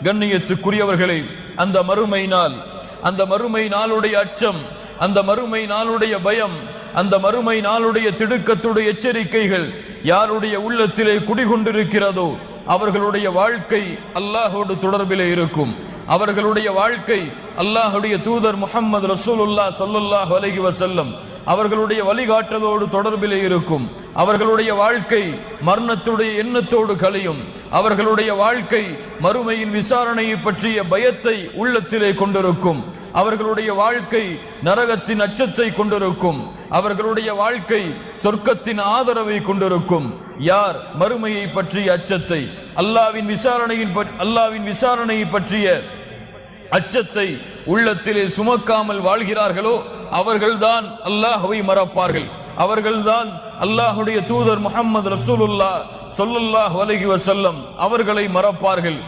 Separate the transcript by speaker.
Speaker 1: கண்ணியத்துக்குரியவர்களே, அந்த மறுமை நாளுடைய அச்சம், அந்த மறுமை நாளுடைய பயம், அந்த மறுமை நாளுடைய திடுக்கத்துடைய எச்சரிக்கைகள் யாருடைய உள்ளத்திலே குடிகொண்டிருக்கிறதோ அவர்களுடைய வாழ்க்கை அல்லாஹ்வோடு தொடர்பிலே இருக்கும். அவர்களுடைய வாழ்க்கை அல்லாஹ்வுடைய தூதர் முஹம்மது ரசூலுல்லாஹ் ஸல்லல்லாஹு அலைஹி வஸல்லம் அவர்களுடைய வழிகாட்டலோடு தொடர்பிலே இருக்கும். அவர்களுடைய வாழ்க்கை மரணத்துடைய எண்ணத்தோடு கழியும். அவர்களுடைய வாழ்க்கை மறுமையின் விசாரணையை பற்றிய பயத்தை உள்ளத்திலே கொண்டிருக்கும். அவர்களுடைய வாழ்க்கை நரகத்தின் அச்சத்தை கொண்டிருக்கும். அவர்களுடைய வாழ்க்கை சொர்க்கத்தின் ஆதரவை கொண்டிருக்கும். யார் மறுமையை பற்றிய அச்சத்தை, அல்லாஹ்வின் விசாரணையை பற்றிய அச்சத்தை உள்ளத்திலே சுமக்காமல் வாழ்கிறார்களோ அவர்கள்தான் அல்லாஹ்வை மறப்பார்கள். அவர்கள்தான் அல்லாஹ்வுடைய தூதர் முஹம்மது ரசூலுல்லாஹ் ஸல்லல்லாஹு அலைஹி வஸல்லம் அவர்களை மறப்பார்கள்.